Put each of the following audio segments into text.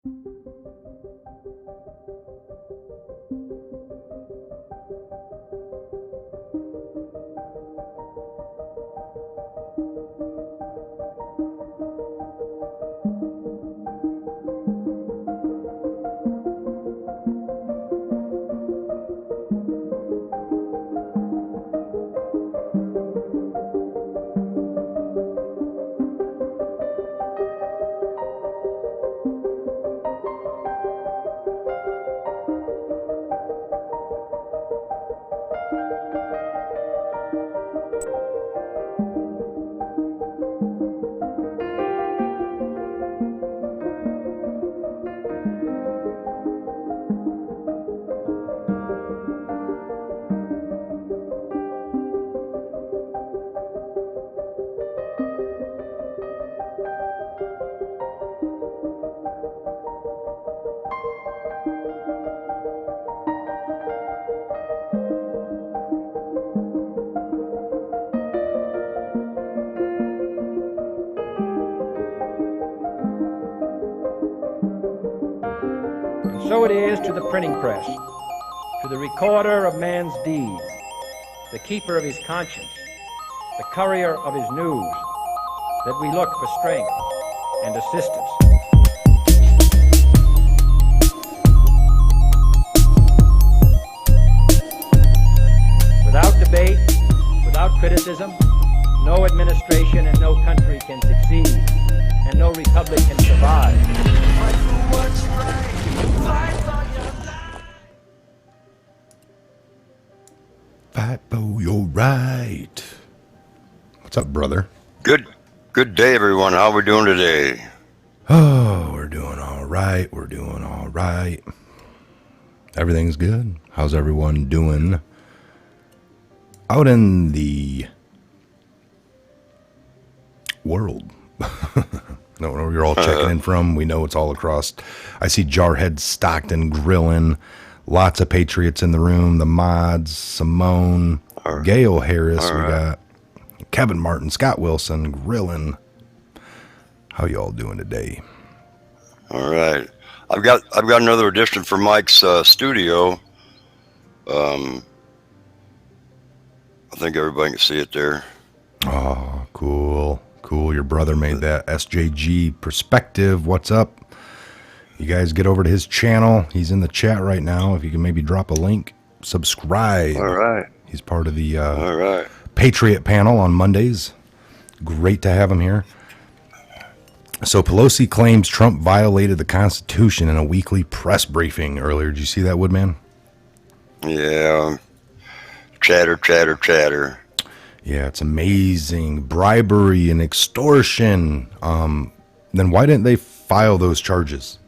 So it is to the printing press, to the recorder of man's deeds, the keeper of his conscience, the courier of his news, that we look for strength and assistance. Without debate, without criticism, no administration and no country can succeed, and no republic can survive. Fight for your right. What's up, brother? Good day, everyone. How we doing today? Oh, we're doing all right. We're doing all right. Everything's good. How's everyone doing out in the world? No, where you're all checking in from. We know it's all across. I see Jarhead Stockton grilling. Lots of Patriots in the room. The mods, Simone, Gail Harris. We got Kevin Martin, Scott Wilson grilling. How y'all doing today? All right. I've got another edition for Mike's studio. I think everybody can see it there. Oh, cool. Cool. Your brother made that SJG perspective. What's up? You guys get over to his channel. He's in the chat right now. If you can maybe drop a link, subscribe. All right. He's part of the All right. Patriot panel on Mondays. Great to have him here. So Pelosi claims Trump violated the Constitution in a weekly press briefing earlier. Did you see that, Woodman? Yeah. Chatter. Yeah, it's amazing. Bribery and extortion. Then why didn't they file those charges?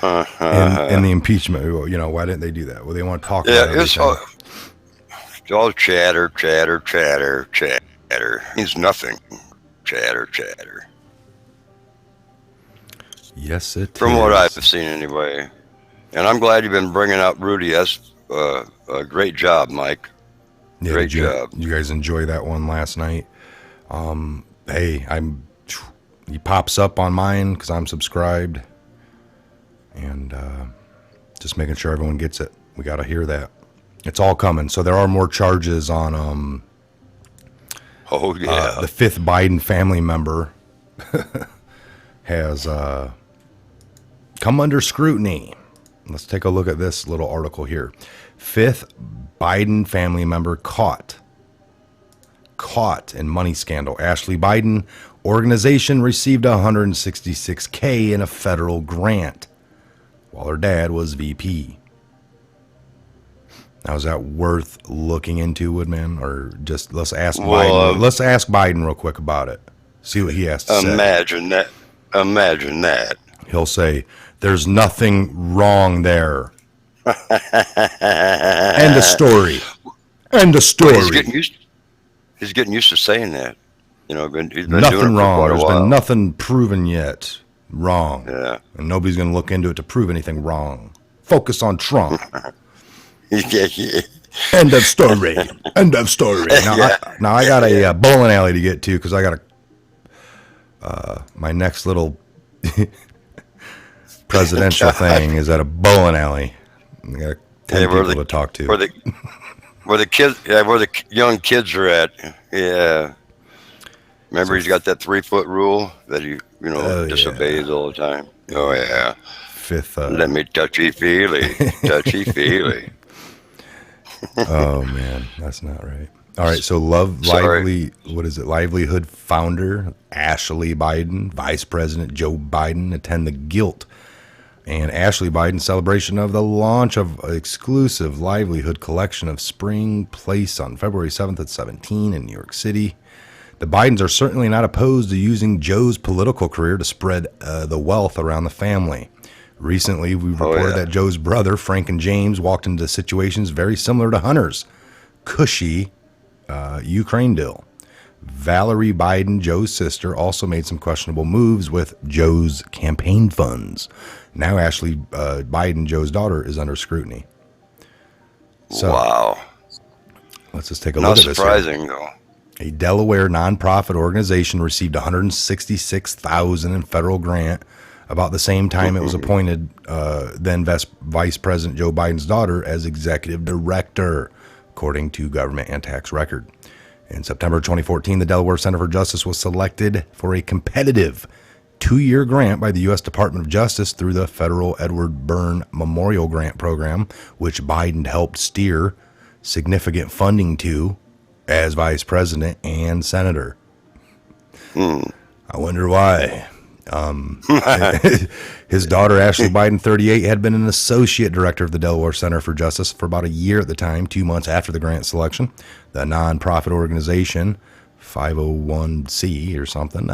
And the impeachment, you know, why didn't they do that? Well, they want to talk about it. It's all chatter. Means nothing. Chatter. Yes, it From is. what I've seen, anyway. And I'm glad you've been bringing out Rudy. That's a great job, Mike. Yeah, great job. You guys enjoy that one last night? Hey, he pops up on mine because I'm subscribed, and just making sure everyone gets it. We got to hear that. It's all coming. So there are more charges on the fifth Biden family member has come under scrutiny. Let's take a look at this little article here. Fifth Biden family member caught in money scandal. Ashley Biden organization received $166K in a federal grant while her dad was VP. Now, is that worth looking into, Woodman? Or just let's ask Biden. Let's ask Biden real quick about it. See what he has to say. Imagine that. He'll say, there's nothing wrong there. End of story. End of story. Well, he's getting used to saying that. You know, he's been nothing doing it wrong. for quite a There's while. been nothing proven yet wrong. Yeah. And nobody's going to look into it to prove anything wrong. Focus on Trump. Yeah. End of story. End of story. Now, I got a bowling alley to get to because I got my next little presidential thing is at a bowling alley. You got 10 where people to talk to. Where the kids, where the young kids are at. Yeah. Remember, he's got that 3-foot rule that he, disobeys all the time. Oh yeah. Fifth. Let me touchy feely. Oh man, that's not right. All right, so Livelihood founder Ashley Biden, Vice President Joe Biden attend the Guilt and Ashley Biden celebration of the launch of exclusive Livelihood collection of Spring Place on February 7th at 17 in New York City. The Bidens are certainly not opposed to using Joe's political career to spread the wealth around the family. Recently, we reported that Joe's brother, Frank and James, walked into situations very similar to Hunter's cushy Ukraine deal. Valerie Biden, Joe's sister, also made some questionable moves with Joe's campaign funds. Now Ashley Biden, Joe's daughter, is under scrutiny. So, wow. Let's just take a look at this. Not surprising, though. A Delaware nonprofit organization received $166,000 in federal grant about the same time it was appointed then Vice President Joe Biden's daughter as executive director, according to government and tax record. In September 2014, the Delaware Center for Justice was selected for a competitive 2-year grant by the U.S. Department of Justice through the federal Edward Byrne Memorial Grant Program, which Biden helped steer significant funding to as vice president and senator. I wonder why. His daughter, Ashley Biden, 38, had been an associate director of the Delaware Center for Justice for about a year at the time, 2 months after the grant selection. The nonprofit organization, 501c or something,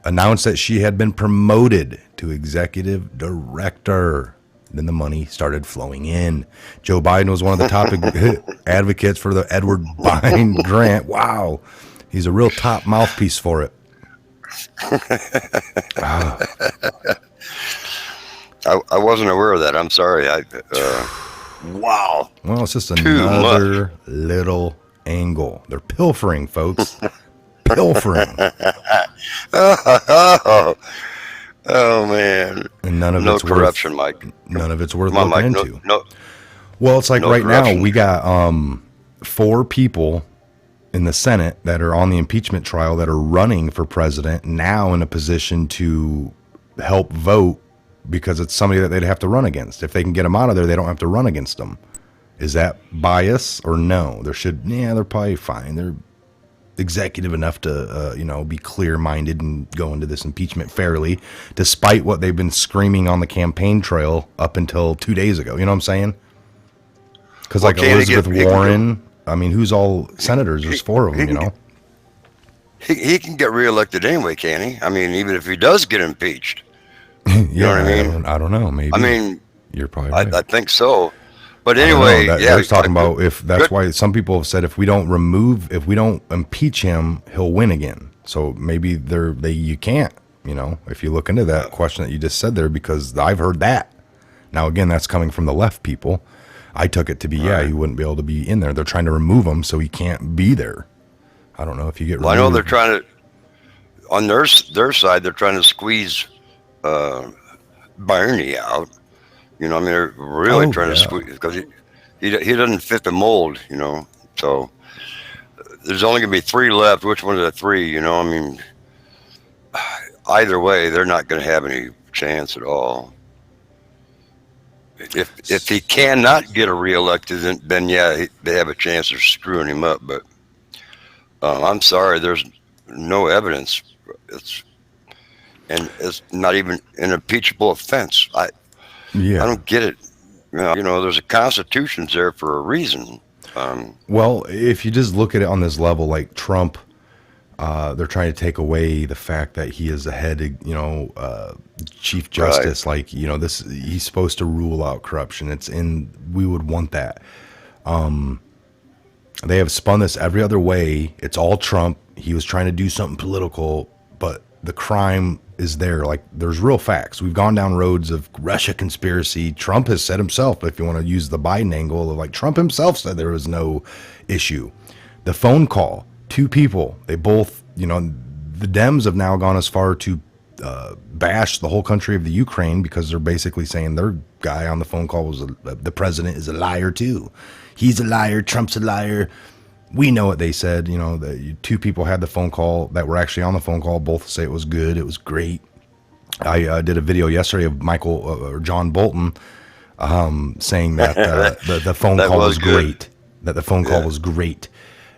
announced that she had been promoted to executive director. Then the money started flowing in. Joe Biden was one of the top advocates for the Edward Byrne grant. Wow. He's a real top mouthpiece for it. Wow. I wasn't aware of that. I'm sorry. Wow. Well, it's just another little angle. They're pilfering, folks. Pilfering. Oh man! And none of no it's corruption, worth, Mike. None of it's worth Come on, looking Mike. into. No. Well, it's like no right corruption. now we got 4 people in the Senate that are on the impeachment trial that are running for president now in a position to help vote because it's somebody that they'd have to run against. If they can get them out of there, they don't have to run against them. Is that bias or no? They're probably fine. They're executive enough to, be clear-minded and go into this impeachment fairly, despite what they've been screaming on the campaign trail up until 2 days ago. You know what I'm saying? Because like Elizabeth Warren, I mean, who's all senators? There's 4 of them, He can get reelected anyway, can he? I mean, even if he does get impeached. You know what I mean? I don't know. Maybe. I mean, you're probably right. I think so. But anyway, I was talking about if that's why some people have said if we don't impeach him, he'll win again. So maybe you can't, if you look into that question that you just said there, because I've heard that. Now, again, that's coming from the left people. I took it to be, he wouldn't be able to be in there. They're trying to remove him so he can't be there. I don't know if you get removed. I know they're trying to, on their side, they're trying to squeeze Barney out. They're really trying to squeeze, because he doesn't fit the mold, So there's only going to be 3 left. Which one of the 3, either way, they're not going to have any chance at all. If he cannot get a reelected, then they have a chance of screwing him up. But I'm sorry, there's no evidence. It's not even an impeachable offense. I don't get it. There's a constitution there for a reason. Well, if you just look at it on this level, like Trump, they're trying to take away the fact that he is the head, chief justice. Right. Like, he's supposed to rule out corruption. We would want that. They have spun this every other way. It's all Trump. He was trying to do something political, but the crime is there. Like, there's real facts. We've gone down roads of Russia conspiracy. Trump has said himself, if you want to use the Biden angle, like Trump himself said there was no issue. The phone call, 2 people, they both, the Dems have now gone as far to bash the whole country of the Ukraine because they're basically saying their guy on the phone call was the president is a liar too. He's a liar. Trump's a liar. We know what they said. You know, the two people had the phone call that were actually on the phone call. Both say it was good. It was great. I did a video yesterday of Michael or John Bolton saying that the phone call was great. That the phone call was great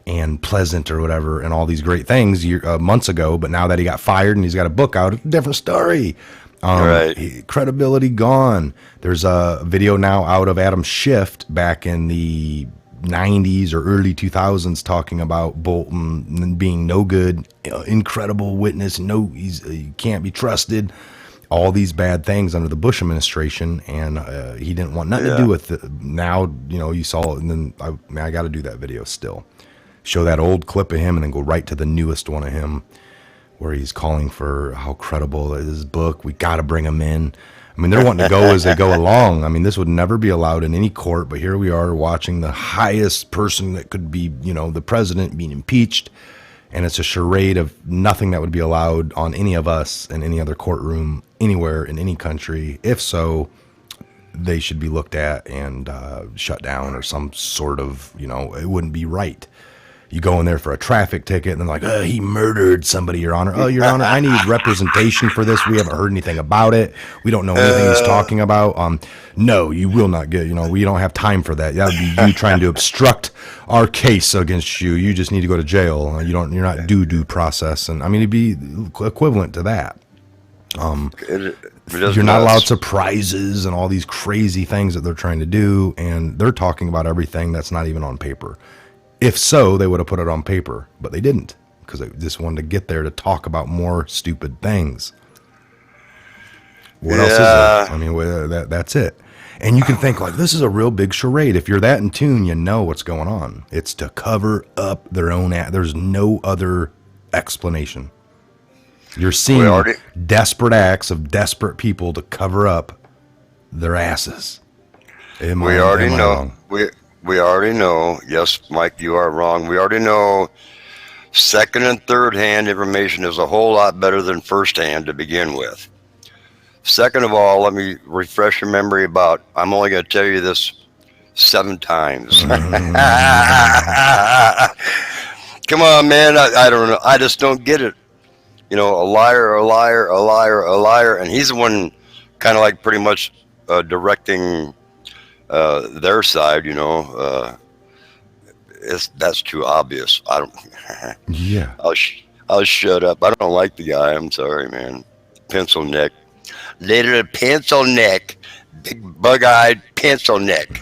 and pleasant or whatever, and all these great things months ago. But now that he got fired and he's got a book out, it's a different story. Credibility gone. There's a video now out of Adam Schiff back in the 90s or early 2000s talking about Bolton being no good, incredible witness, he can't be trusted, all these bad things under the Bush administration, and he didn't want nothing to do with it. Now, you know, you saw it, and then I got to do that video still. Show that old clip of him and then go right to the newest one of him where he's calling for how credible is his book. We got to bring him in. I mean, they're wanting to go as they go along. I mean, this would never be allowed in any court, but here we are watching the highest person that could be, you know, the president being impeached, and it's a charade of nothing that would be allowed on any of us in any other courtroom anywhere in any country. If so, they should be looked at and shut down or some sort of, you know, it wouldn't be right. You go in there for a traffic ticket and they're like, he murdered somebody, Your Honor. Oh, Your Honor, I need representation for this. We haven't heard anything about it. We don't know anything he's talking about. No, you will not get, you know, we don't have time for that. That would be you trying to obstruct our case against you. You just need to go to jail. You're not due process. And I mean, it'd be equivalent to that. You're not allowed surprises and all these crazy things that they're trying to do. And they're talking about everything that's not even on paper. If so, they would have put it on paper, but they didn't because they just wanted to get there to talk about more stupid things. What else is there? I mean, that's it. And you can think like, this is a real big charade. If you're that in tune, you know what's going on. It's to cover up their own There's no other explanation. You're seeing desperate acts of desperate people to cover up their asses. We already know. We already know, yes, Mike, you are wrong. We already know second and third hand information is a whole lot better than first hand to begin with. Second of all, let me refresh your memory about, I'm only going to tell you this 7 times. Come on, man. I don't know. I just don't get it. You know, a liar, a liar, a liar, a liar. And he's the one kind of like pretty much directing their side, you know. That's too obvious. I don't. Yeah. I'll shut up. I don't like the guy. I'm sorry, man. Pencil neck, little pencil neck, big bug-eyed pencil neck,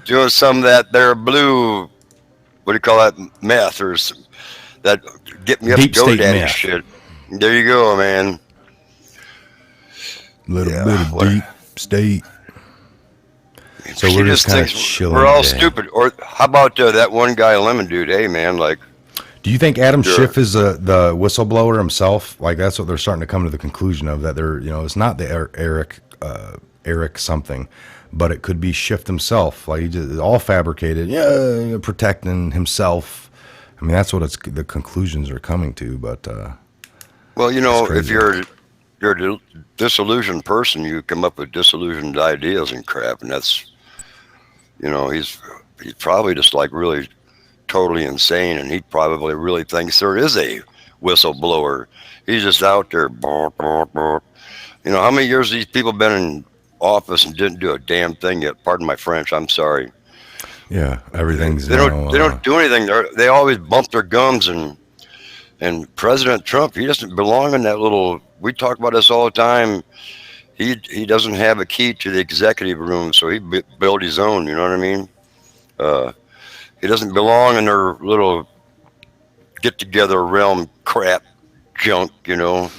doing some of that there blue. What do you call that? Meth or some, that get me up deep to go daddy meth. shit. There you go, man. Little bit of deep state. So we're just kind of chilling. We're all stupid. Or how about that one guy, Lemon Dude? Hey, man, like. Do you think Adam Schiff is the whistleblower himself? Like that's what they're starting to come to the conclusion of, that they're, you know, it's not the Eric something, but it could be Schiff himself. Like he just all fabricated, protecting himself. I mean, that's what the conclusions are coming to. But well, you know, if you're a disillusioned person, you come up with disillusioned ideas and crap, and that's. You know, he's probably just like really totally insane, and he probably really thinks there is a whistleblower. He's just out there. You know, how many years these people been in office and didn't do a damn thing yet? Pardon my French. I'm sorry. Yeah, everything's. They don't do anything. They always bump their gums, and President Trump, he doesn't belong in that little. We talk about this all the time. He doesn't have a key to the executive room, so he built his own. You know what I mean? He doesn't belong in their little get-together realm crap junk. You know.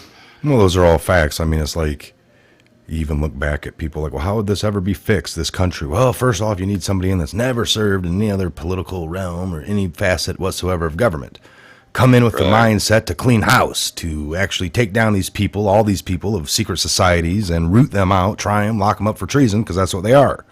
Well, those are all facts. I mean, it's like you even look back at people like, well, how would this ever be fixed? This country? Well, first off, you need somebody in that's never served in any other political realm or any facet whatsoever of government. Come in with the mindset to clean house, to actually take down these people, all these people of secret societies, and root them out, try them, lock them up for treason, because that's what they are.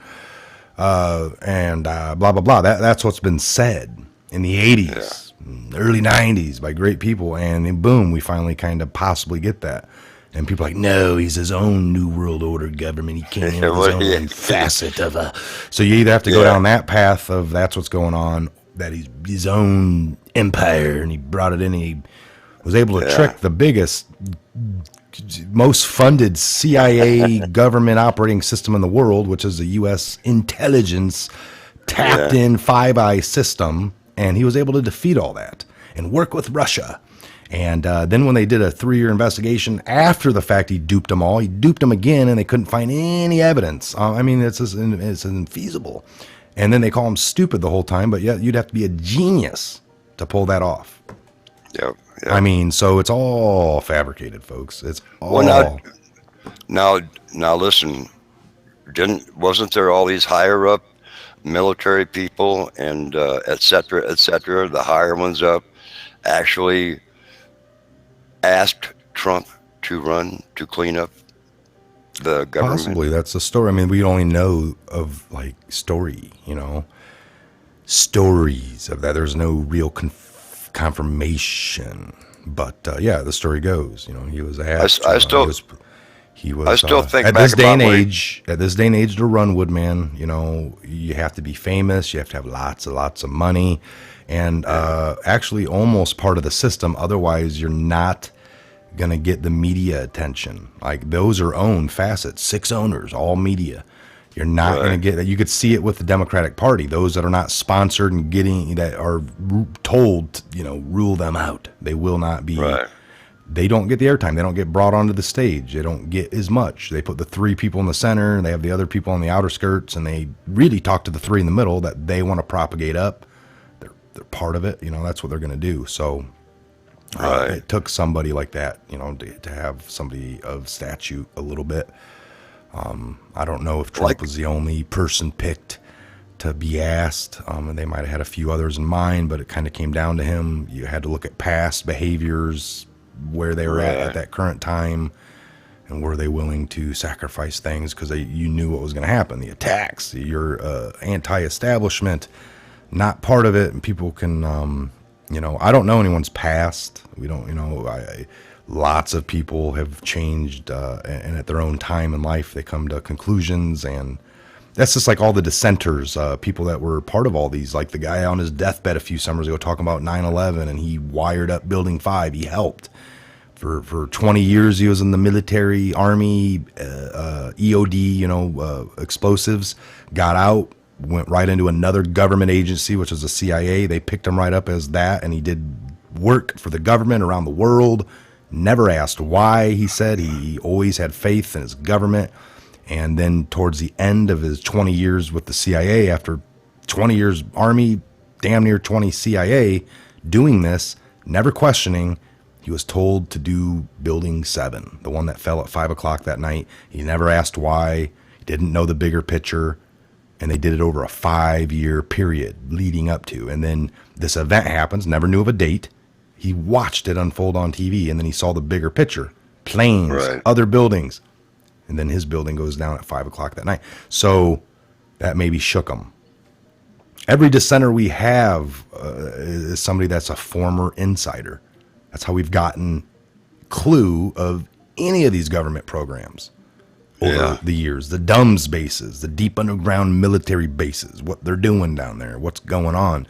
And blah, blah, blah. That's what's been said in the 80s, early 90s by great people. And then boom, we finally kind of possibly get that. And people are like, no, he's his own New World Order government. He came in with his own facet of a. So you either have to go down that path of that's what's going on, that he's his own empire, and he brought it in, and he was able to trick the biggest, most funded CIA government operating system in the world, which is the U.S. intelligence tapped in Five Eyes system, and he was able to defeat all that and work with Russia. And then when they did a 3-year investigation after the fact, he duped them all. He duped them again, and they couldn't find any evidence. I mean, it's infeasible. And then they call him stupid the whole time, but yeah, you'd have to be a genius to pull that off. Yep. I mean, so it's all fabricated, folks. It's all. Well, now listen. Wasn't there all these higher up military people and et cetera, the higher ones up, actually asked Trump to run to clean up the government? Possibly that's the story. I mean, we only know of like stories of that. There's no real confirmation, but yeah, the story goes. He was asked. I still think at this day and age, to run, Woodman, you have to be famous. You have to have lots of money. And actually almost part of the system. Otherwise, you're not going to get the media attention. Like those are owned facets, 6 owners, all media. You're not going to get that. You could see it with the Democratic Party. Those that are not sponsored and that are told, rule them out. They will not be. Right. They don't get the airtime. They don't get brought onto the stage. They don't get as much. They put the 3 people in the center, and they have the other people on the outer skirts, and they really talk to the 3 in the middle that they want to propagate up. They're part of it, that's what they're going to do. So it took somebody like that, to have somebody of statute a little bit. I don't know if Trump was the only person picked to be asked, and they might have had a few others in mind, but it kind of came down to him. You had to look at past behaviors, where they were at that current time, and were they willing to sacrifice things because you knew what was going to happen. The attacks, you're anti-establishment, not part of it, and people can, I don't know anyone's past. We don't, lots of people have changed, and at their own time in life, they come to conclusions, and that's just like all the dissenters, people that were part of all these, like the guy on his deathbed a few summers ago talking about 9/11, and he wired up Building 5. He helped. For 20 years, he was in the military, army, EOD, explosives, got out, went right into another government agency, which was the CIA. They picked him right up as that, and he did work for the government around the world. Never asked why, he said. He always had faith in his government. And then towards the end of his 20 years with the CIA, after 20 years Army, damn near 20 CIA, doing this, never questioning, he was told to do Building 7, the one that fell at 5 o'clock that night. He never asked why. He didn't know the bigger picture. And they did it over a 5-year period leading up to. And then this event happens, never knew of a date. He watched it unfold on TV, and then he saw the bigger picture. Planes, other buildings. And then his building goes down at 5 o'clock that night. So that maybe shook him. Every dissenter we have is somebody that's a former insider. That's how we've gotten clue of any of these government programs over the years. The DUMS bases, the deep underground military bases, what they're doing down there, what's going on,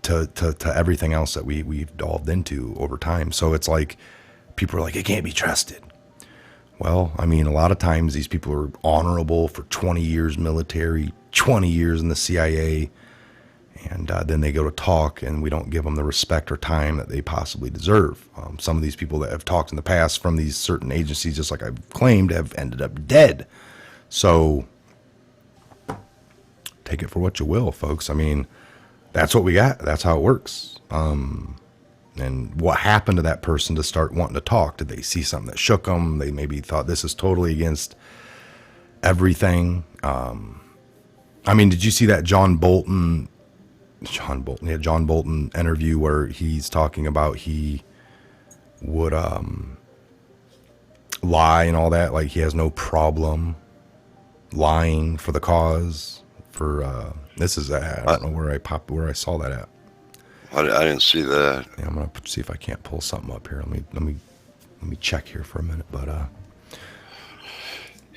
to everything else that we've delved into over time. So it's like people are like, it can't be trusted. Well, I mean, a lot of times these people are honorable for 20 years military, 20 years in the CIA, and then they go to talk, and we don't give them the respect or time that they possibly deserve. Some of these people that have talked in the past from these certain agencies, just like I've claimed, have ended up dead. So take it for what you will, folks. I mean, that's what we got. That's how it works. And what happened to that person to start wanting to talk? Did they see something that shook them? They maybe thought this is totally against everything. I mean, did you see that John Bolton interview where he's talking about he would lie and all that? Like he has no problem lying for the cause. For this is I don't know where I saw that at. I didn't see that. Yeah, I'm gonna see if I can't pull something up here. Let me Let me check here for a minute, but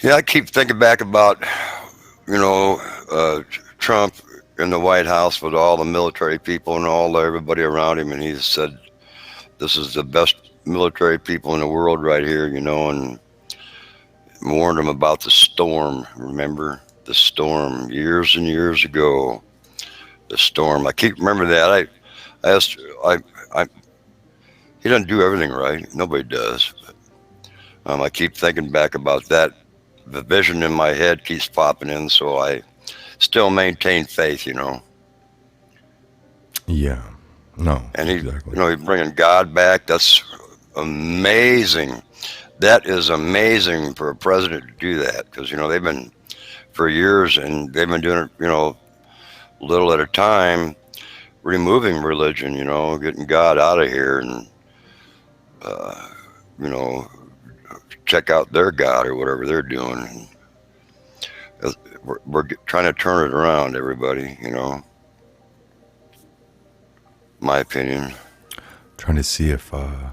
Yeah, I keep thinking back about, Trump in the White House with all the military people and everybody around him, and he said, "This is the best military people in the world right here," and warned him about the storm. Remember the storm years and years ago? The storm. I keep remember that. I asked. I. He doesn't do everything right. Nobody does. But, I keep thinking back about that. The vision in my head keeps popping in, so I still maintain faith. Yeah. No. And he, exactly. He's bringing God back. That's amazing. That is amazing for a president to do that, because they've been for years, and they've been doing it, little at a time, removing religion, getting God out of here, and check out their God or whatever they're doing. We're trying to turn it around, everybody. My opinion. Trying to see if I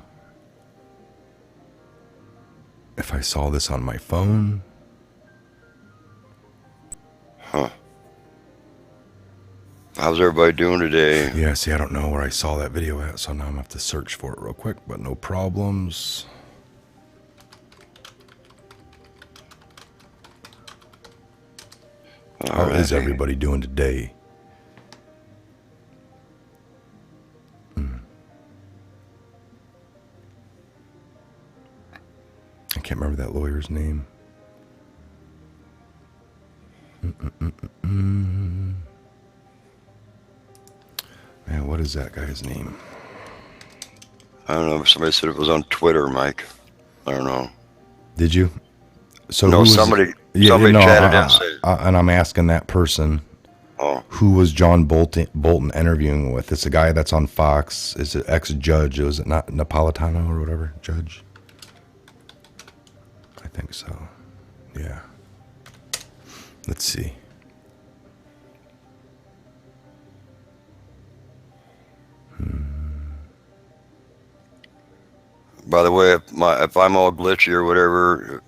saw this on my phone. Huh. How's everybody doing today? Yeah, see, I don't know where I saw that video at, so now I'm going to have to search for it real quick, but no problems. How is everybody doing today? I can't remember that lawyer's name. Man, what is that guy's name? I don't know. Somebody said it was on Twitter, Mike. I don't know. Did you? So no, somebody chatted and said, and I'm asking that person, who was John Bolton interviewing with? It's a guy that's on Fox. Is it ex-judge? Was it not Napolitano or whatever? Judge? I think so. Yeah. Let's see. By the way, if I'm all glitchy or whatever,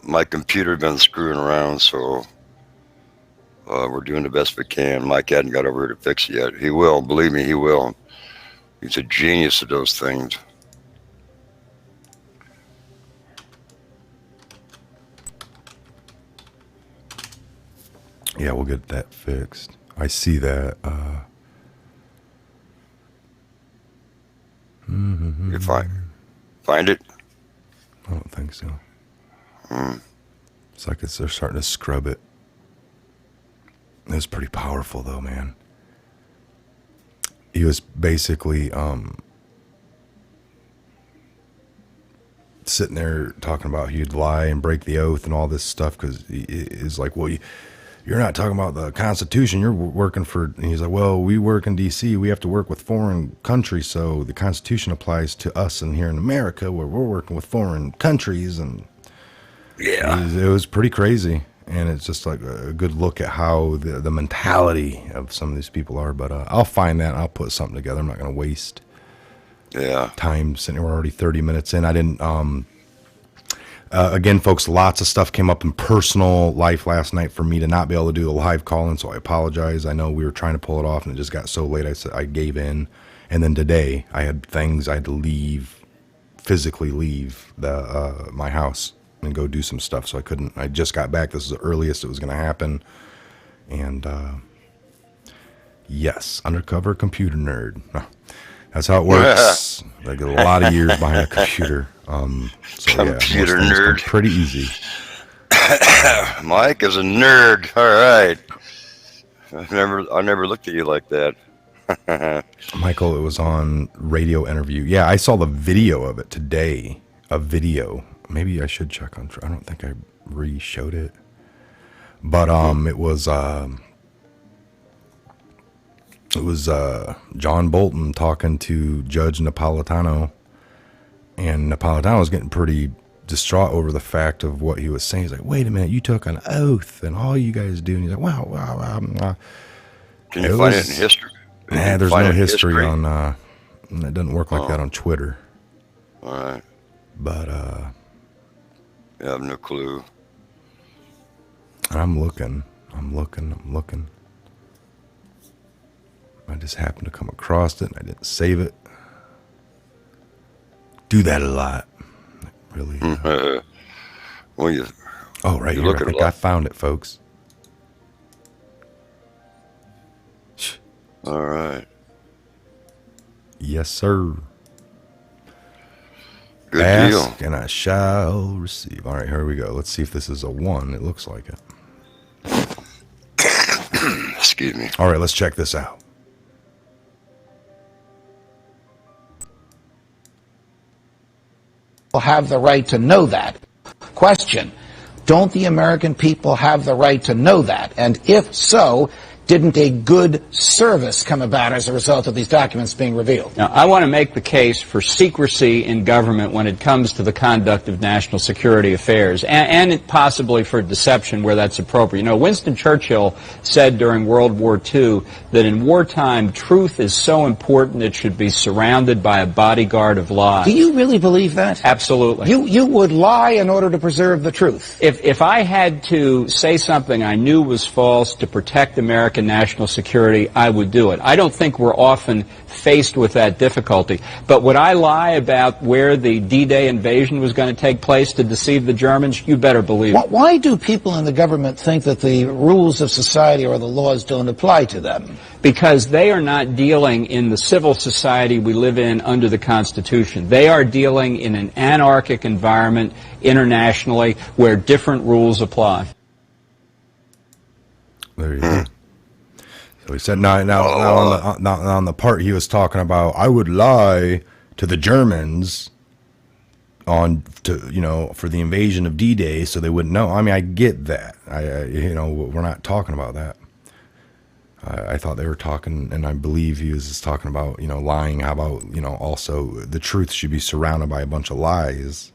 my computer's been screwing around, so we're doing the best we can. Mike hadn't got over here to fix it yet. He will, believe me, he will. He's a genius at those things. Yeah, we'll get that fixed. I see that. You find it? I don't think so. It's like they're starting to scrub it. It was pretty powerful, though, man. He was basically sitting there talking about he'd lie and break the oath and all this stuff, because he's like, well, you're not talking about the Constitution. You're working for, and he's like, well, we work in D.C. We have to work with foreign countries, so the Constitution applies to us in here in America, where we're working with foreign countries. And yeah, it was pretty crazy. And it's just like a good look at how the mentality of some of these people are. But I'll find that. I'll put something together. I'm not going to waste time sitting. We're already 30 minutes in. I didn't. Again, folks, lots of stuff came up in personal life last night for me to not be able to do a live call-in, so I apologize. I know we were trying to pull it off, and it just got so late. I gave in. And then today, I had things I had to physically leave my house and go do some stuff, so I couldn't. I just got back. This is the earliest it was going to happen. And yes, undercover computer nerd. That's how it works. I get a lot of years behind a computer. So computer yeah, nerd. Pretty easy. Mike is a nerd. All right. I never looked at you like that. Michael, it was on radio interview. Yeah, I saw the video of it today. A video. Maybe I should check on. I don't think I re-showed it. But it was John Bolton talking to Judge Napolitano, and Napolitano was getting pretty distraught over the fact of what he was saying. He's like, "Wait a minute, you took an oath, and all you guys do." And he's like, "Wow." Can you find it in history? Nah, there's no history on. It doesn't work like that on Twitter. All right. But I have no clue. I'm looking. I just happened to come across it and I didn't save it. Do that a lot. Really. Well, you Right you here. look I at a think I lot. found it, folks. All right. Yes, sir. Good Ask deal. and I shall receive. All right, here we go. Let's see if this is a 1. It looks like it. Excuse me. All right, let's check this out. Have the right to know that. Question, don't the American people have the right to know that? And if so, didn't a good service come about as a result of these documents being revealed? Now, I want to make the case for secrecy in government when it comes to the conduct of national security affairs, and possibly for deception where that's appropriate. You know, Winston Churchill said during World War II that in wartime, truth is so important it should be surrounded by a bodyguard of lies. Do you really believe that? Absolutely. You would lie in order to preserve the truth? If I had to say something I knew was false to protect American national security, I would do it. I don't think we're often faced with that difficulty. But would I lie about where the D-Day invasion was going to take place to deceive the Germans? You better believe it. Why do people in the government think that the rules of society or the laws don't apply to them? Because they are not dealing in the civil society we live in under the Constitution. They are dealing in an anarchic environment internationally where different rules apply. There you go. So he said, now on the part he was talking about, I would lie to the Germans for the invasion of D-Day so they wouldn't know. I mean, I get that. We're not talking about that. I thought they were talking, and I believe he was just talking about, lying. How about, also the truth should be surrounded by a bunch of lies.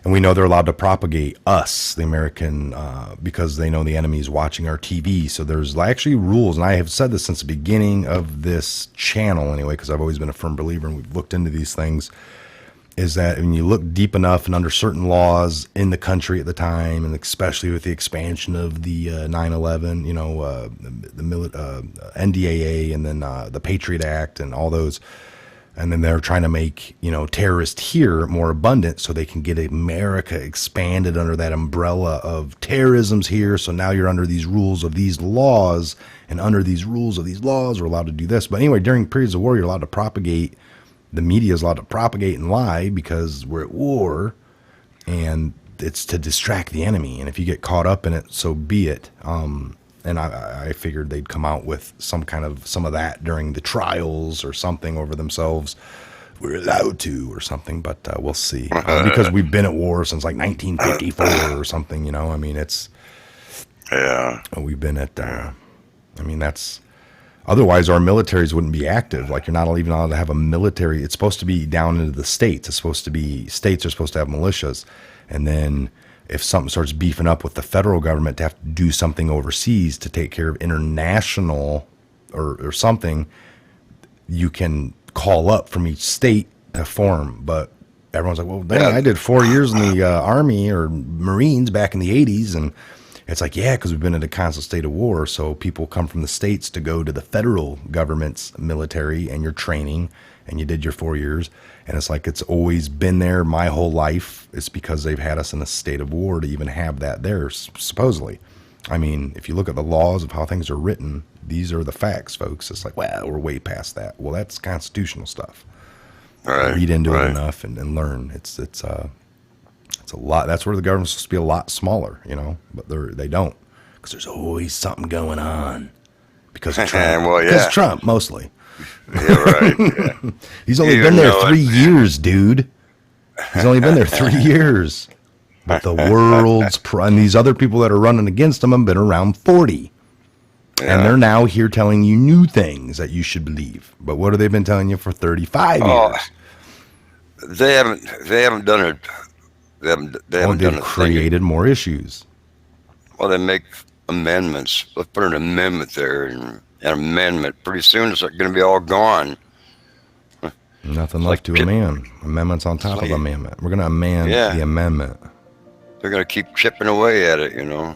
And we know they're allowed to propagate us, the American, because they know the enemy is watching our TV. So there's actually rules, and I have said this since the beginning of this channel anyway, because I've always been a firm believer, and we've looked into these things, is that when you look deep enough and under certain laws in the country at the time, and especially with the expansion of the 9/11, the NDAA, and then the Patriot Act and all those, and then they're trying to make, terrorists here more abundant so they can get America expanded under that umbrella of terrorism's here. So now you're under these rules of these laws, and under these rules of these laws, we're allowed to do this. But anyway, during periods of war, you're allowed to propagate. The media is allowed to propagate and lie because we're at war, and it's to distract the enemy. And if you get caught up in it, so be it. And I figured they'd come out with some of that during the trials or something over themselves. We're allowed to or something, but we'll see. Because we've been at war since like 1954 or something, I mean, we've been at, that's, otherwise our militaries wouldn't be active. Like, you're not even allowed to have a military. It's supposed to be down into the states. States are supposed to have militias. And then if something starts beefing up with the federal government to have to do something overseas to take care of international or something, you can call up from each state to form. But everyone's like, well, dang, I did 4 years in the Army or Marines back in the 80s. And it's like, yeah, because we've been in a constant state of war. So people come from the states to go to the federal government's military, and you're training, and you did your 4 years. And it's like, it's always been there my whole life. It's because they've had us in a state of war to even have that there, supposedly. I mean, if you look at the laws of how things are written, these are the facts, folks. It's like, well, we're way past that. Well, that's constitutional stuff. Right. Read into it enough and learn. It's a lot. That's where the government's supposed to be a lot smaller, but they don't, because there's always something going on. Because of Trump. Well, yeah. Because Trump, mostly. Yeah, right. Yeah. He's only been there 3 years, dude. He's only been there 3 years. But the world's and these other people that are running against him have been around 40. Yeah. And they're now here telling you new things that you should believe. But what have they been telling you for 35 years? They haven't done it. They've created more issues. Well, they make amendments. Let's put an amendment there, and an amendment. Pretty soon it's going to be all gone. Nothing left to amend. Amendments on top of amendment. We're going to amend the amendment. They're going to keep chipping away at it, you know.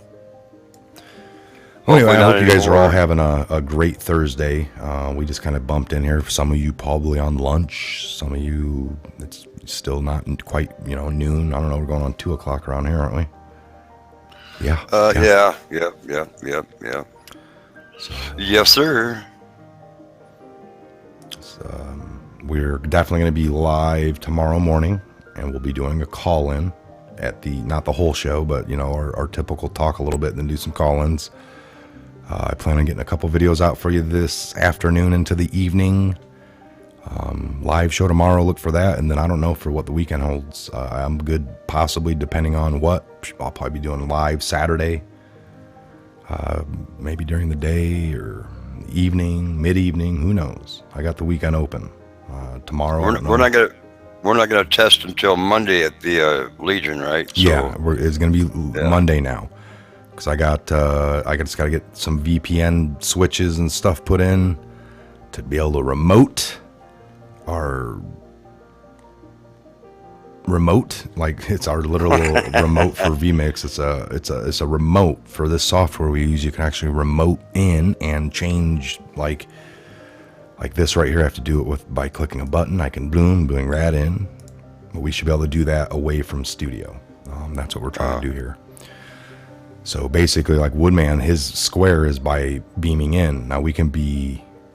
Well, anyway, I hope you guys are all having a great Thursday. We just kind of bumped in here. Some of you probably on lunch. Some of you, it's still not quite, noon. I don't know. We're going on 2 o'clock around here, aren't we? Yeah. Yeah. So, yes, sir. We're definitely going to be live tomorrow morning, and we'll be doing a call-in at not the whole show, but, our typical talk a little bit and then do some call-ins. I plan on getting a couple videos out for you this afternoon into the evening. Live show tomorrow, look for that. And then I don't know for what the weekend holds. I'm good, possibly, depending on what. I'll probably be doing live Saturday. Maybe during the day or evening, mid-evening, who knows? I got the weekend open. Tomorrow. We're not gonna test until Monday at the Legion, right? So, yeah, it's gonna be Monday now. Because I just got to get some VPN switches and stuff put in to be able to remote like it's our literal remote for vMix. It's a remote for this software we use. You can actually remote in and change like this right here. I have to do it by clicking a button. I can bring that in, but we should be able to do that away from studio. That's what we're trying to do here. So basically, like Woodman, his square is by beaming in. Now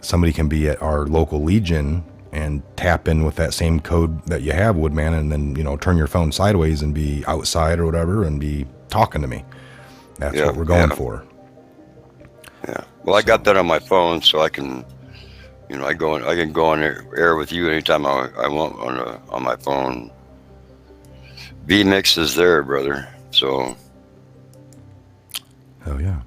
somebody can be at our local Legion and tap in with that same code that you have, Woodman, and then, turn your phone sideways and be outside or whatever and be talking to me. That's what we're going for. Yeah. Well, I got that on my phone, so I can, I can go on air with you anytime I want on my phone. vMix is there, brother. So. Oh, yeah.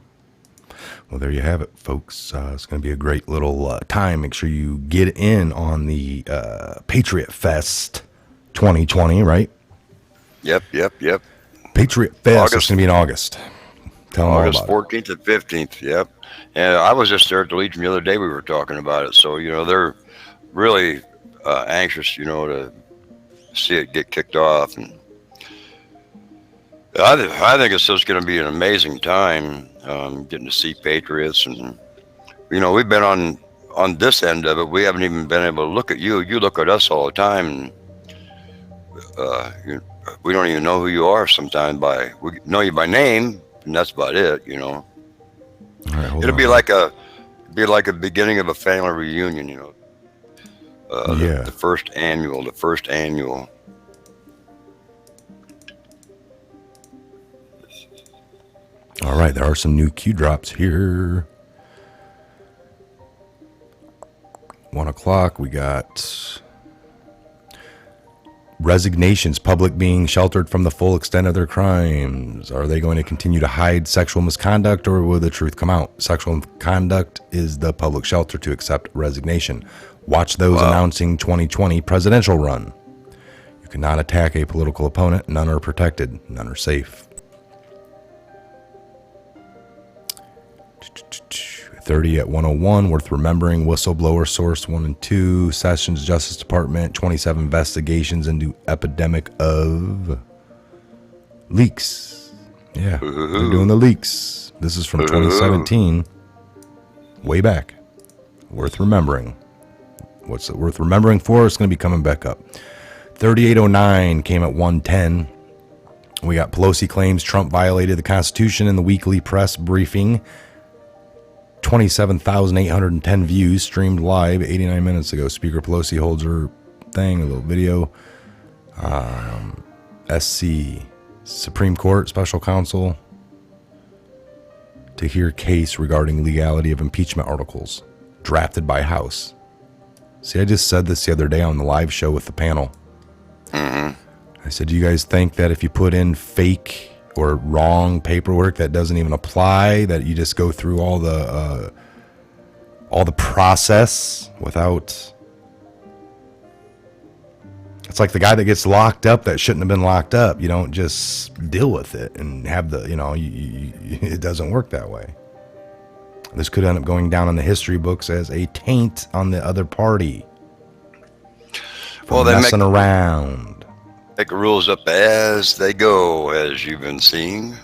Well, there you have it, folks. It's going to be a great little time. Make sure you get in on the Patriot Fest 2020, right? Yep. Patriot Fest is going to be in August. Tell them August all about 14th and 15th, yep. And I was just there at the Legion the other day. We were talking about it. So, they're really anxious, to see it get kicked off. And I think it's just going to be an amazing time, getting to see Patriots. And, we've been on this end of it. We haven't even been able to look at you. You look at us all the time. And, we don't even know who you are sometimes. We know you by name, and that's about it, All right, it'll be like a beginning of a family reunion, the first annual. All right, there are some new Q drops here. 1 o'clock, we got resignations, public being sheltered from the full extent of their crimes. Are they going to continue to hide sexual misconduct, or will the truth come out? Sexual misconduct is the public shelter to accept resignation. Watch those announcing 2020 presidential run. You cannot attack a political opponent. None are protected. None are safe. 30 at 101, worth remembering, whistleblower source 1 and 2, Sessions Justice Department, 27 investigations into epidemic of leaks. Yeah, they're doing the leaks. This is from 2017, way back. Worth remembering. What's it worth remembering for? It's going to be coming back up. 3809 came at 110. We got Pelosi claims Trump violated the Constitution in the weekly press briefing. 27,810 views, streamed live 89 minutes ago. Speaker Pelosi holds her thing, a little video. SC, Supreme Court Special Counsel to hear case regarding legality of impeachment articles drafted by House. See, I just said this the other day on the live show with the panel. I said, do you guys think that if you put in fake or wrong paperwork that doesn't even apply, that you just go through all the process without? It's like the guy that gets locked up that shouldn't have been locked up. You don't just deal with it and have it doesn't work that way. This could end up going down in the history books as a taint on the other party. for messing around. Make the rules up as they go, as you've been seeing.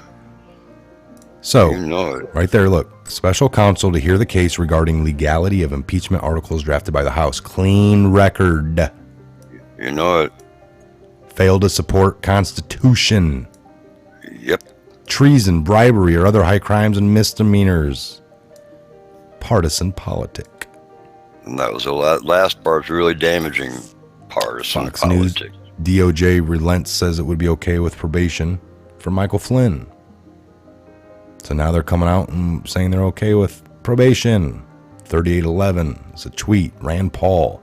So, you know it. Right there, look. Special counsel to hear the case regarding legality of impeachment articles drafted by the House. Clean record. You know it. Failed to support Constitution. Yep. Treason, bribery, or other high crimes and misdemeanors. Partisan politic. And that was the last part's really damaging. Partisan Fox politics. News, DOJ relents, says it would be okay with probation for Michael Flynn. So now they're coming out and saying they're okay with probation. 3811 is a tweet. Rand Paul.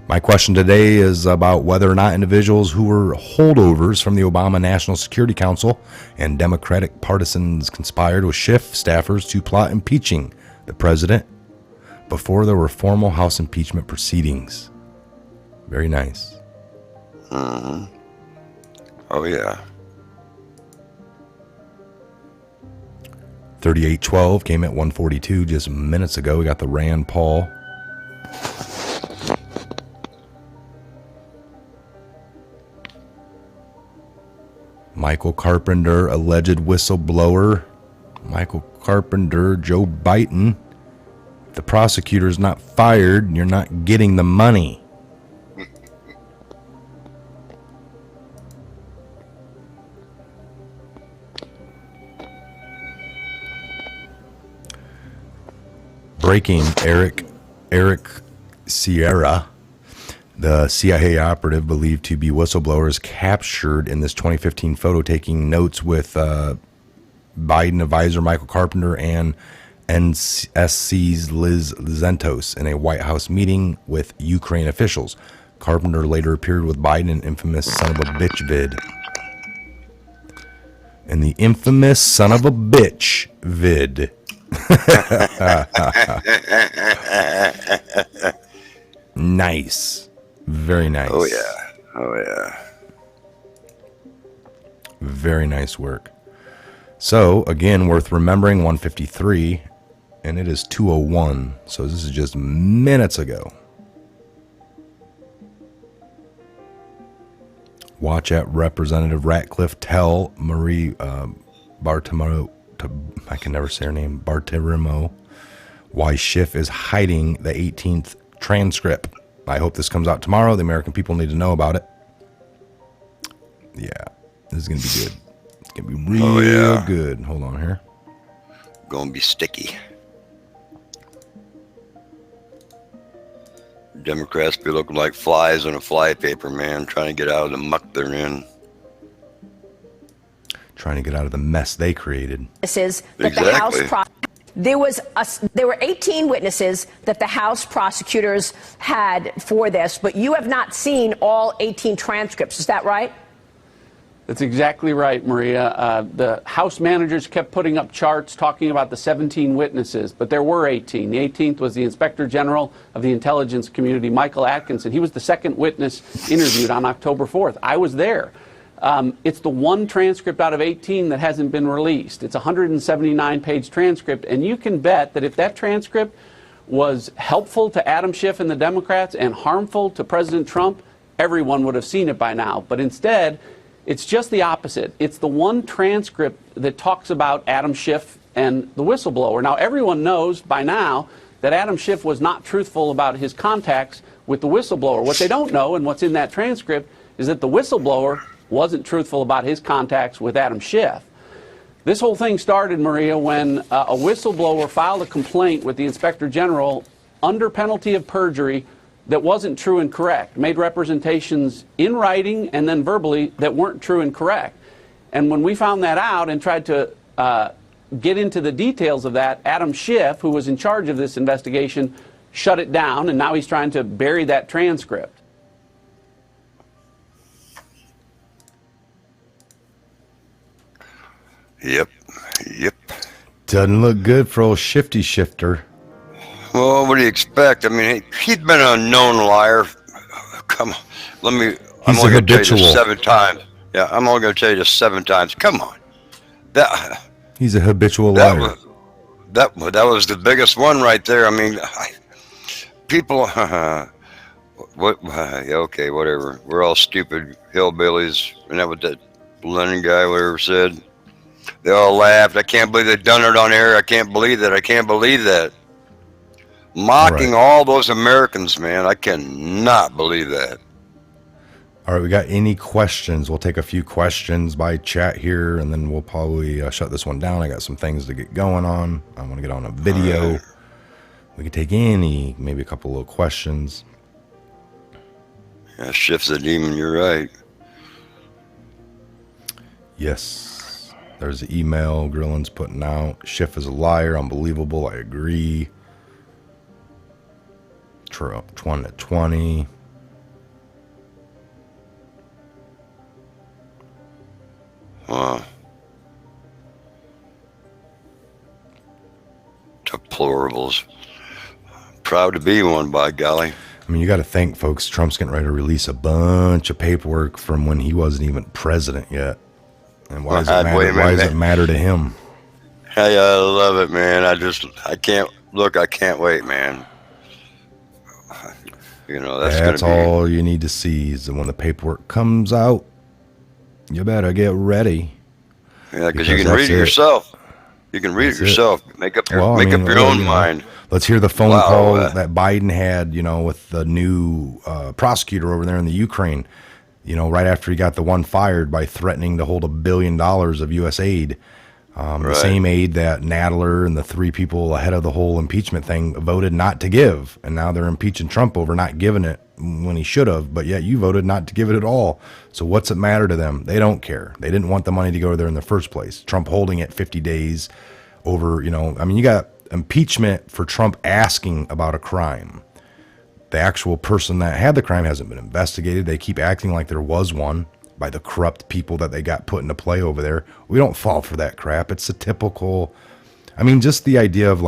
My question today is about whether or not individuals who were holdovers from the Obama National Security Council and Democratic partisans conspired with Schiff staffers to plot impeaching the president before there were formal House impeachment proceedings. Very nice. Mm-hmm. Oh, yeah. 3812 came at 142 just minutes ago. We got the Rand Paul. Michael Carpenter, alleged whistleblower. Michael Carpenter, Joe Biden. If the prosecutor's not fired, you're not getting the money. Breaking, Eric Sierra, the CIA operative believed to be whistleblowers, captured in this 2015 photo taking notes with Biden advisor Michael Carpenter and NSC's Liz Zentos in a White House meeting with Ukraine officials. Carpenter later appeared with Biden in infamous son of a bitch vid. In the infamous son of a bitch vid. Nice. Very nice. Oh, yeah. Oh, yeah. Very nice work. So, again, worth remembering, 153, and it is 2:01. So this is just minutes ago. Watch at Representative Ratcliffe tell Marie Bartiromo, I can never say her name, Bartiromo, why Schiff is hiding the 18th transcript. I hope this comes out tomorrow. The American people need to know about it. Yeah, this is going to be good. It's going to be real good. Hold on here. Going to be sticky. Democrats be looking like flies on a fly paper, man, trying to get out of the muck they're in. Trying to get out of the mess they created. This is that exactly. The House there were 18 witnesses that the House prosecutors had for this, but you have not seen all 18 transcripts. Is that right? That's exactly right, Maria. The House managers kept putting up charts talking about the 17 witnesses, but there were 18. The 18th was the Inspector General of the Intelligence Community, Michael Atkinson. He was the second witness interviewed on October 4th. I was there. It's the one transcript out of 18 that hasn't been released. It's a 179-page transcript, and you can bet that if that transcript was helpful to Adam Schiff and the Democrats and harmful to President Trump, everyone would have seen it by now. But instead, it's just the opposite. It's the one transcript that talks about Adam Schiff and the whistleblower. Now, everyone knows by now that Adam Schiff was not truthful about his contacts with the whistleblower. What they don't know, and what's in that transcript, is that the whistleblower wasn't truthful about his contacts with Adam Schiff. This whole thing started, Maria, when a whistleblower filed a complaint with the Inspector General under penalty of perjury that wasn't true and correct, made representations in writing and then verbally that weren't true and correct. And when we found that out and tried to get into the details of that, Adam Schiff, who was in charge of this investigation, shut it down, and now he's trying to bury that transcript. Yep. Doesn't look good for old Shifty Shifter. Well, what do you expect? I mean, he's been a known liar. Come on. I'm only going to tell you this 7 times. Yeah, I'm only going to tell you this 7 times. Come on. He's a habitual liar. That was the biggest one right there. I mean, people, What? Okay, whatever. We're all stupid hillbillies. And that what that Lennon guy, whatever, said. They all laughed. I can't believe they've done it on air. I can't believe that. I can't believe that. Mocking all those Americans, man. I cannot believe that. All right, we got any questions? We'll take a few questions by chat here, and then we'll probably shut this one down. I got some things to get going on. I want to get on a video. Right. We can take maybe a couple little questions. Yeah, Schiff's a demon, you're right. Yes. There's the email Grillin's putting out. Schiff is a liar, unbelievable, I agree. 2020. Wow. Deplorables. Proud to be one, by golly. I mean, you got to think, folks, Trump's getting ready to release a bunch of paperwork from when he wasn't even president yet. And why does it matter? Why does it matter to him? Hey, I love it, man. I can't wait, man. You know, that's all you need to see is that when the paperwork comes out, you better get ready. Yeah, because you can read it yourself. You can read it yourself. Make up your own mind. Let's hear the phone call that Biden had, with the new prosecutor over there in the Ukraine, right after he got the one fired by threatening to hold $1 billion of U.S. aid. The same aid that Nadler and the 3 people ahead of the whole impeachment thing voted not to give. And now they're impeaching Trump over not giving it when he should have. But yet you voted not to give it at all. So what's it matter to them? They don't care. They didn't want the money to go there in the first place. Trump holding it 50 days over, you got impeachment for Trump asking about a crime. The actual person that had the crime hasn't been investigated. They keep acting like there was one by the corrupt people that they got put into play over there. We don't fall for that crap. It's a typical, just the idea of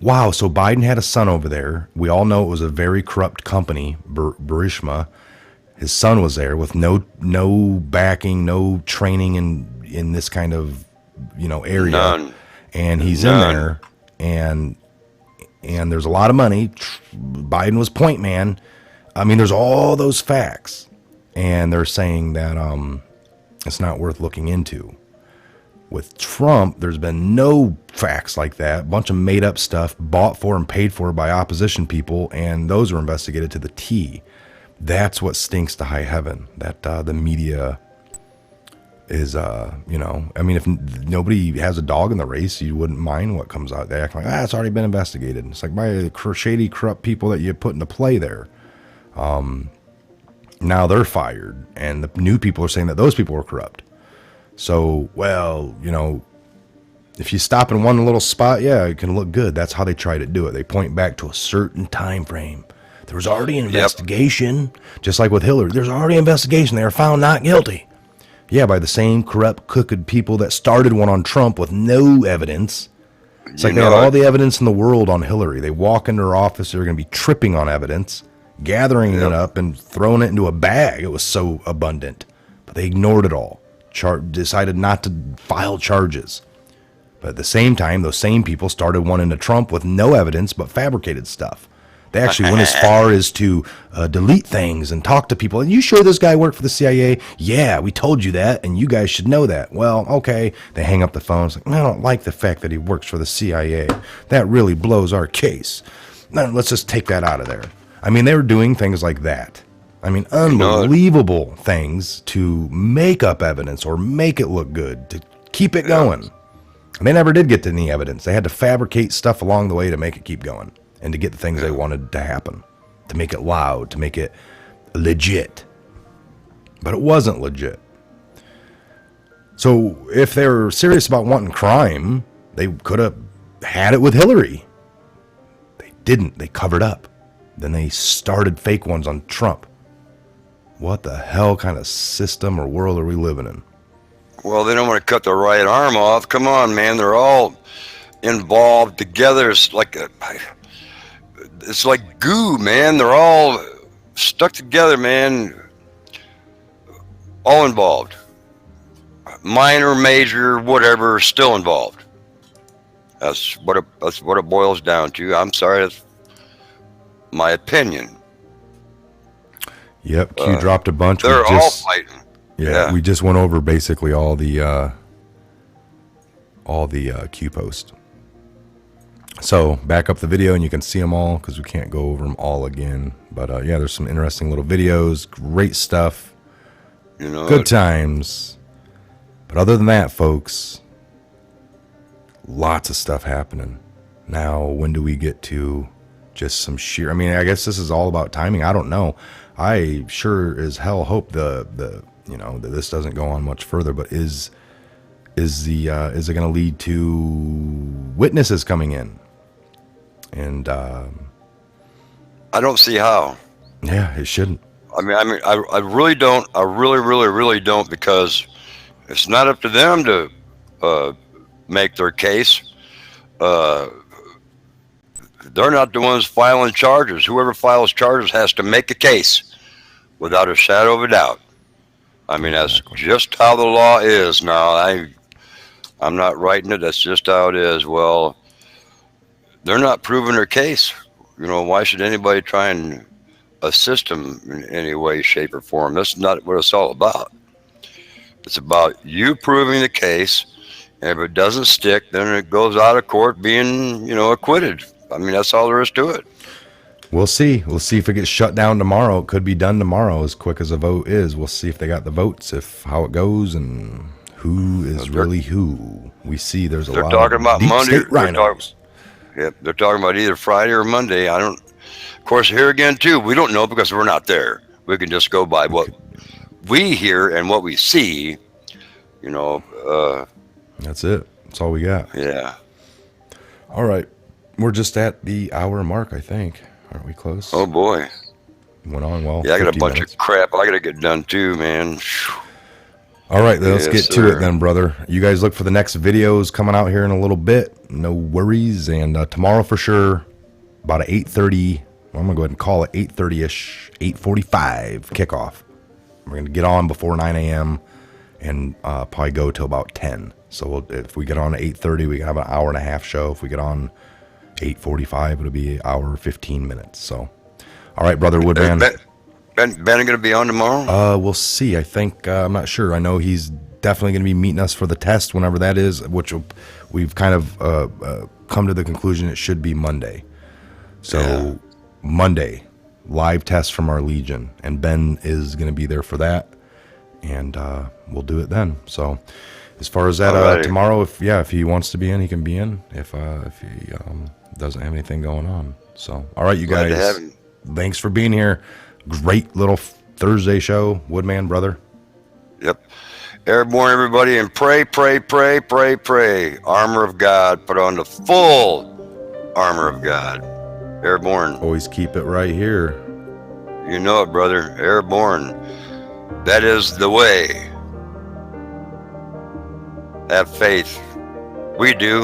wow, so Biden had a son over there. We all know it was a very corrupt company, Burisma. His son was there with no backing, no training in this kind of, area. None. And he's in there, and there's a lot of money. Biden was point man. There's all those facts, and they're saying that it's not worth looking into. With Trump, there's been no facts like that. A bunch of made up stuff bought for and paid for by opposition people, and those were investigated to the T. That's what stinks to high heaven, that the media is, if nobody has a dog in the race, you wouldn't mind what comes out. They act like, it's already been investigated. It's like by the shady, corrupt people that you put into play there. Now they're fired, and the new people are saying that those people were corrupt. So, if you stop in one little spot, it can look good. That's how they try to do it. They point back to a certain time frame. There was already an investigation, just like with Hillary. There's already an investigation. They were found not guilty. Yeah, by the same corrupt, crooked people that started one on Trump with no evidence. It's like they had all the evidence in the world on Hillary. They walk into her office, they're going to be tripping on evidence, gathering it up and throwing it into a bag. It was so abundant. But they ignored it all. Decided not to file charges. But at the same time, those same people started one into Trump with no evidence but fabricated stuff. They actually went as far as to delete things and talk to people. Are you sure this guy worked for the CIA? Yeah, we told you that, and you guys should know that. Well, okay. They hang up the phone. It's like, I don't like the fact that he works for the CIA. That really blows our case. No, let's just take that out of there. They were doing things like that. Unbelievable things to make up evidence or make it look good, to keep it going. And they never did get to any evidence. They had to fabricate stuff along the way to make it keep going and to get the things they wanted to happen, to make it loud, to make it legit. But it wasn't legit. So if they were serious about wanting crime, they could have had it with Hillary. They didn't. They covered up. Then they started fake ones on Trump. What the hell kind of system or world are we living in? Well, they don't want to cut the right arm off. Come on, man. They're all involved together. It's like goo, man. They're all stuck together, man. All involved. Minor, major, whatever, still involved. That's what it boils down to. I'm sorry, that's my opinion. Yep, Q dropped a bunch. They're all fighting. Yeah, we just went over basically all the Q posts. So back up the video and you can see them all because we can't go over them all again. But yeah, there's some interesting little videos, great stuff, good times. But other than that, folks, lots of stuff happening. Now, when do we get to just some sheer? I mean, I guess this is all about timing. I don't know. I sure as hell hope that this doesn't go on much further. But is it going to lead to witnesses coming in? And I don't see how. Yeah, it shouldn't. I really don't. I really don't, because it's not up to them to make their case. They're not the ones filing charges. Whoever files charges has to make a case without a shadow of a doubt. I mean, that's just how the law is now. I'm not writing it. That's just how it is. Well, they're not proving their case. Why should anybody try and assist them in any way, shape, or form? That's not what it's all about. It's about you proving the case, and if it doesn't stick, then it goes out of court being, acquitted. I mean, that's all there is to it. We'll see. We'll see if it gets shut down tomorrow. It could be done tomorrow, as quick as a vote is. We'll see if they got the votes, how it goes, and who is really who. We see there's a lot talking of about deep Monday. state rhinos. They're talking about either Friday or Monday. Of course, here again too, we don't know because we're not there. We can just go by what we hear and what we see. That's it. That's all we got. Yeah. All right. We're just at the hour mark, I think. Aren't we close? Oh boy. Went on well. Yeah, I got a bunch of crap I got to get done too, man. All right, let's get to it then, brother. You guys look for the next videos coming out here in a little bit. No worries. And tomorrow for sure, about 8:30. I'm going to go ahead and call it 8:30-ish, 8:45 kickoff. We're going to get on before 9 a.m. and probably go till about 10. So if we get on at 8:30, we can have an hour and a half show. If we get on 8:45, it'll be an hour 15 minutes. So, all right, brother Woodman. Ben going to be on tomorrow? We'll see. I think I'm not sure. I know he's definitely going to be meeting us for the test whenever that is, which we've kind of come to the conclusion it should be Monday. So Monday, live test from our Legion, and Ben is going to be there for that, and we'll do it then. So as far as that tomorrow, if he wants to be in, he can be in. If he doesn't have anything going on. So all right, you guys, thanks for being here. Great little Thursday show, Woodman, brother. Yep. Airborne, everybody, and pray. Armor of God. Put on the full armor of God. Airborne. Always keep it right here. You know it, brother. Airborne. That is the way. Have faith. We do.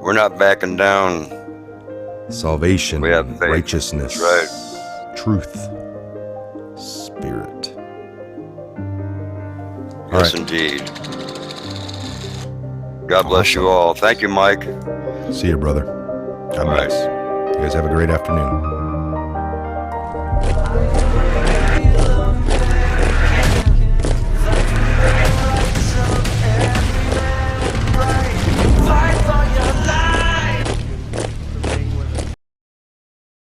We're not backing down. Salvation. We have faith. Righteousness. That's right. Truth, spirit. Yes, indeed. God bless you all. Thank you, Mike. See you, brother. God bless. You guys have a great afternoon.